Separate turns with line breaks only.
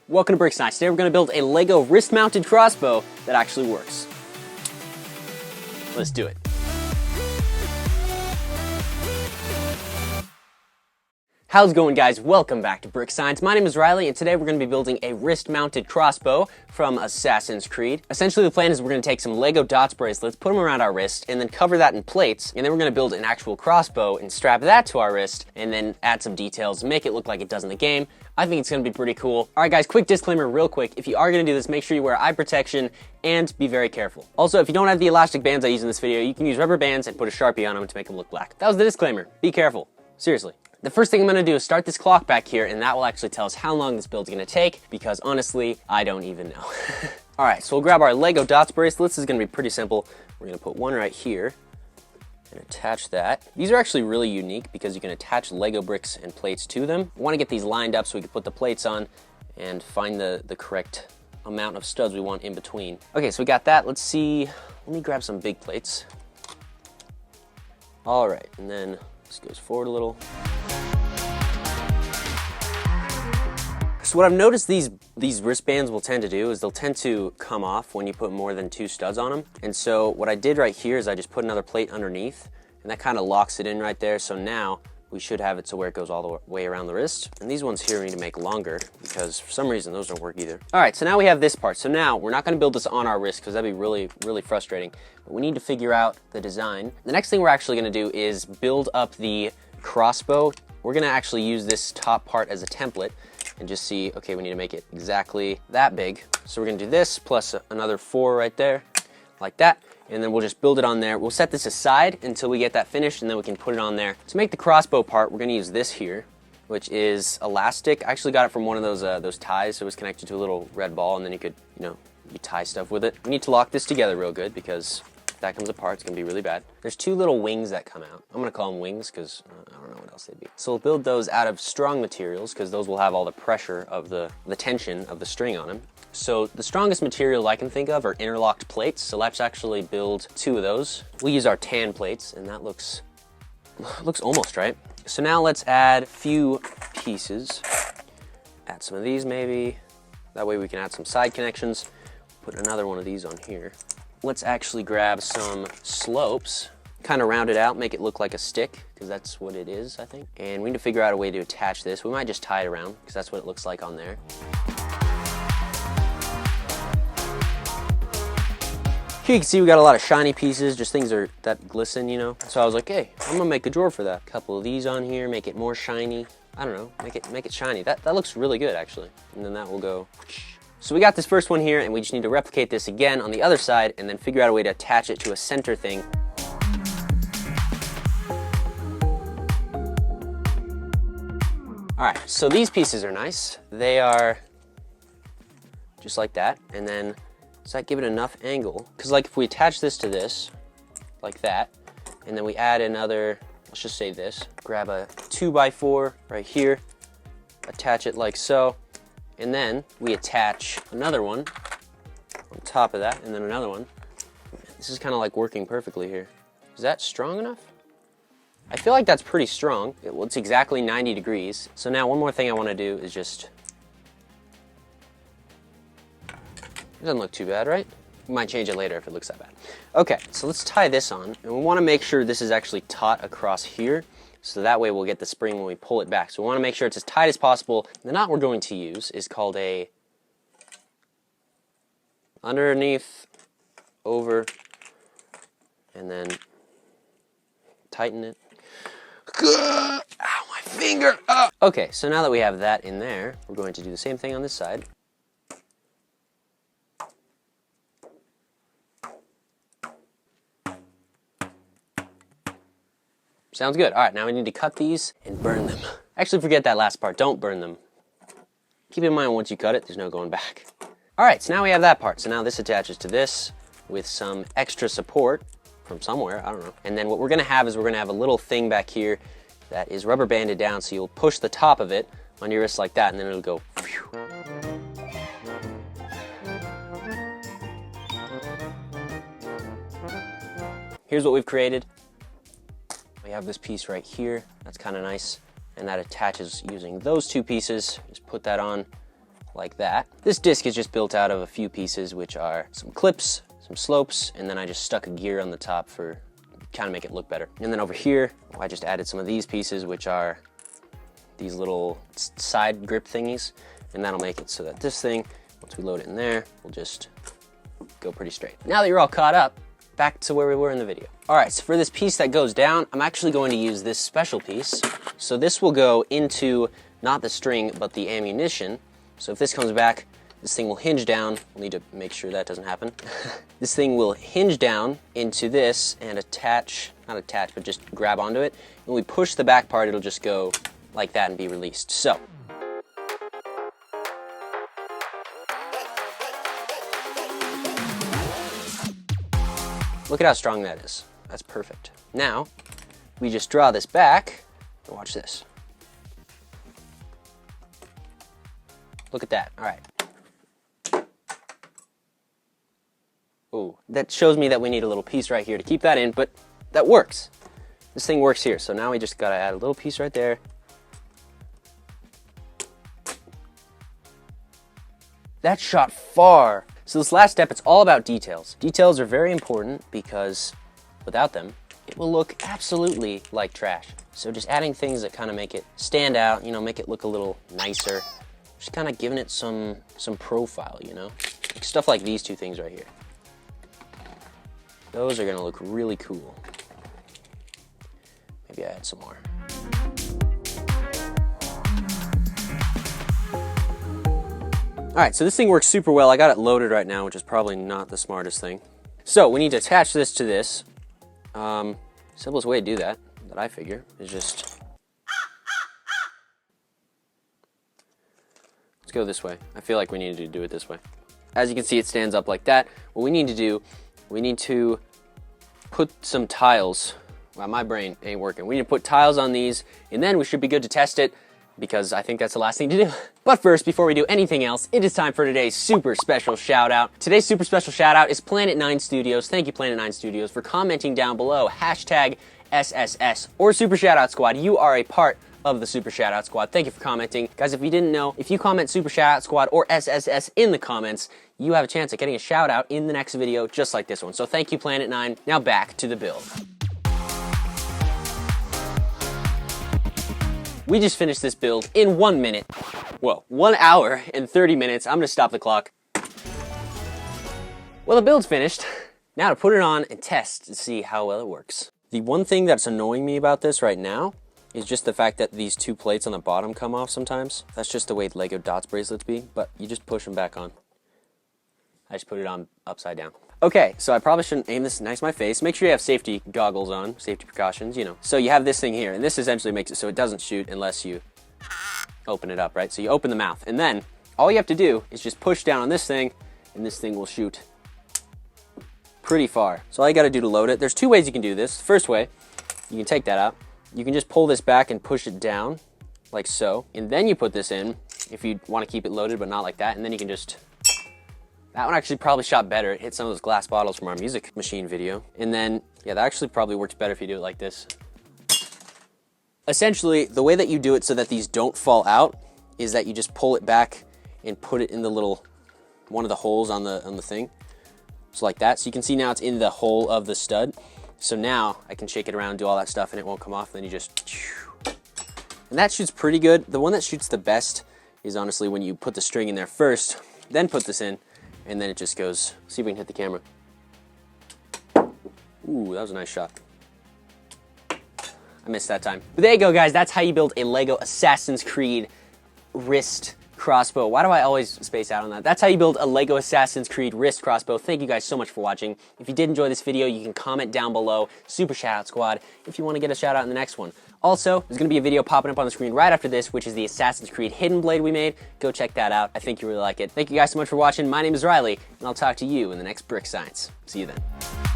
Welcome to Brick Science. Today we're going to build a LEGO wrist-mounted crossbow that actually works. Let's do it. How's it going, guys? Welcome back to Brick Science. My name is Riley, and today we're going to be building a wrist-mounted crossbow from Assassin's Creed. Essentially, the plan is we're going to take some LEGO dots bracelets, put them around our wrist, and then cover that in plates, and then we're going to build an actual crossbow and strap that to our wrist, and then add some details, make it look like it does in the game. I think it's going to be pretty cool. All right, guys, quick disclaimer real quick. If you are going to do this, make sure you wear eye protection and be very careful. Also, if you don't have the elastic bands I use in this video, you can use rubber bands and put a Sharpie on them to make them look black. That was the disclaimer. Be careful. Seriously. The first thing I'm going to do is start this clock back here, and that will actually tell us how long this build's going to take, because honestly, I don't even know. All right, so we'll grab our LEGO dots bracelets. This is going to be pretty simple. We're going to put one right here and attach that. These are actually really unique because you can attach LEGO bricks and plates to them. We want to get these lined up so we can put the plates on and find the correct amount of studs we want in between. Okay, so we got that. Let's see. Let me grab some big plates. All right, and then this goes forward a little. So what I've noticed these wristbands will tend to do is they'll tend to come off when you put more than 2 studs on them. And so what I did right here is I just put another plate underneath, and that kind of locks it in right there. So now we should have it so where it goes all the way around the wrist. And these ones here we need to make longer because for some reason those don't work either. All right, so now we have this part. So now we're not gonna build this on our wrist because that'd be really, really frustrating. But we need to figure out the design. The next thing we're actually gonna do is build up the crossbow. We're gonna actually use this top part as a template and just see, okay, we need to make it exactly that big. So we're gonna do this plus another 4 right there, like that. And then we'll just build it on there. We'll set this aside until we get that finished, and then we can put it on there. To make the crossbow part, we're gonna use this here, which is elastic. I actually got it from one of those ties. So it was connected to a little red ball, and then you could, you tie stuff with it. We need to lock this together real good because if that comes apart, it's gonna be really bad. There's 2 little wings that come out. I'm gonna call them wings because I don't know what else they'd be. So we'll build those out of strong materials because those will have all the pressure of the tension of the string on them. So the strongest material I can think of are interlocked plates. So let's actually build 2 of those. We'll use our tan plates, and that looks almost right. So now let's add a few pieces. Add some of these maybe. That way we can add some side connections. Put another one of these on here. Let's actually grab some slopes, kind of round it out, make it look like a stick, because that's what it is, I think. And we need to figure out a way to attach this. We might just tie it around, because that's what it looks like on there. Here you can see we got a lot of shiny pieces, just things that glisten, So I was like, hey, I'm gonna make a drawer for that. A couple of these on here, make it more shiny. I don't know, make it shiny. That looks really good, actually. And then that will go. So we got this first one here, and we just need to replicate this again on the other side, and then figure out a way to attach it to a center thing. All right, so these pieces are nice. They are just like that, and then does that give it enough angle? Because like if we attach this to this, like that, and then we add another, let's just say this, grab a 2x4 right here, attach it like so, and then we attach another one on top of that, and then another one. This is kind of like working perfectly here. Is that strong enough? I feel like that's pretty strong. It's exactly 90 degrees. So now one more thing I want to do is just, it doesn't look too bad, right? We might change it later if it looks that bad. Okay, so let's tie this on, and we want to make sure this is actually taut across here, so that way we'll get the spring when we pull it back. So we want to make sure it's as tight as possible. The knot we're going to use is called a underneath, over, and then tighten it. Ow, my finger! Oh. Okay, so now that we have that in there, we're going to do the same thing on this side. Sounds good. All right, now we need to cut these and burn them. Actually, forget that last part. Don't burn them. Keep in mind, once you cut it, there's no going back. All right, so now we have that part. So now this attaches to this with some extra support from somewhere, I don't know. And then what we're gonna have is we're gonna have a little thing back here that is rubber banded down, so you'll push the top of it on your wrist like that, and then it'll go phew. Here's what we've created. We have this piece right here. That's kind of nice. And that attaches using those 2 pieces. Just put that on like that. This disc is just built out of a few pieces, which are some clips, some slopes, and then I just stuck a gear on the top for kind of make it look better. And then over here, I just added some of these pieces, which are these little side grip thingies, and that'll make it so that this thing, once we load it in there, will just go pretty straight. Now that you're all caught up, back to where we were in the video. All right, so for this piece that goes down, I'm actually going to use this special piece. So this will go into not the string, but the ammunition. So if this comes back, this thing will hinge down. We'll need to make sure that doesn't happen. This thing will hinge down into this and attach, not attach, but just grab onto it. When we push the back part, it'll just go like that and be released. So. Look at how strong that is. That's perfect. Now, we just draw this back, and watch this. Look at that, all right. Ooh, that shows me that we need a little piece right here to keep that in, but that works. This thing works here, so now we just gotta add a little piece right there. That shot far. So this last step, it's all about details. Details are very important because without them, it will look absolutely like trash. So just adding things that kind of make it stand out, you know, make it look a little nicer. Just kind of giving it some profile, you know? Like stuff like these two things right here. Those are gonna look really cool. Maybe I add some more. All right, so this thing works super well. I got it loaded right now, which is probably not the smartest thing. So we need to attach this to this. Simplest way to do that I figure, is just... Let's go this way. I feel like we need to do it this way. As you can see, it stands up like that. What we need to do, we need to put some tiles. Well, my brain ain't working. We need to put tiles on these, and then we should be good to test it, because I think that's the last thing to do. But first, before we do anything else, it is time for today's super special shout out. Today's super special shout out is Planet 9 Studios. Thank you, Planet 9 Studios, for commenting down below, hashtag SSS or Super Shoutout Squad. You are a part of the Super Shoutout Squad. Thank you for commenting. Guys, if you didn't know, if you comment Super Shoutout Squad or SSS in the comments, you have a chance at getting a shout out in the next video just like this one. So thank you, Planet 9. Now back to the build. We just finished this build in 1 minute. Whoa, 1 hour and 30 minutes. I'm gonna stop the clock. Well, the build's finished. Now to put it on and test to see how well it works. The one thing that's annoying me about this right now is just the fact that these two plates on the bottom come off sometimes. That's just the way LEGO Dots bracelets be, but you just push them back on. I just put it on upside down. Okay, so I probably shouldn't aim this next to my face. Make sure you have safety goggles on, safety precautions, you know. So you have this thing here, and this essentially makes it so it doesn't shoot unless you open it up, right? So you open the mouth, and then all you have to do is just push down on this thing, and this thing will shoot pretty far. So all you gotta do to load it, there's two ways you can do this. First way, you can take that out. You can just pull this back and push it down, like so. And then you put this in, if you wanna keep it loaded, but not like that, and then you can just... That one actually probably shot better. It hit some of those glass bottles from our music machine video. And then, yeah, that actually probably works better if you do it like this. Essentially, the way that you do it so that these don't fall out is that you just pull it back and put it in the little, one of the holes on the thing. So like that. So you can see now it's in the hole of the stud. So now I can shake it around, do all that stuff, and it won't come off. Then you just, and that shoots pretty good. The one that shoots the best is honestly when you put the string in there first, then put this in, and then it just goes. See if we can hit the camera. Ooh, that was a nice shot. I missed that time. But there you go, guys. That's how you build a LEGO Assassin's Creed wrist crossbow. Why do I always space out on that? That's how you build a LEGO Assassin's Creed wrist crossbow. Thank you guys so much for watching. If you did enjoy this video, you can comment down below, Super Shoutout Squad, if you want to get a shout out in the next one. Also, there's going to be a video popping up on the screen right after this, which is the Assassin's Creed Hidden Blade we made. Go check that out. I think you really like it. Thank you guys so much for watching. My name is Riley, and I'll talk to you in the next Brick Science. See you then.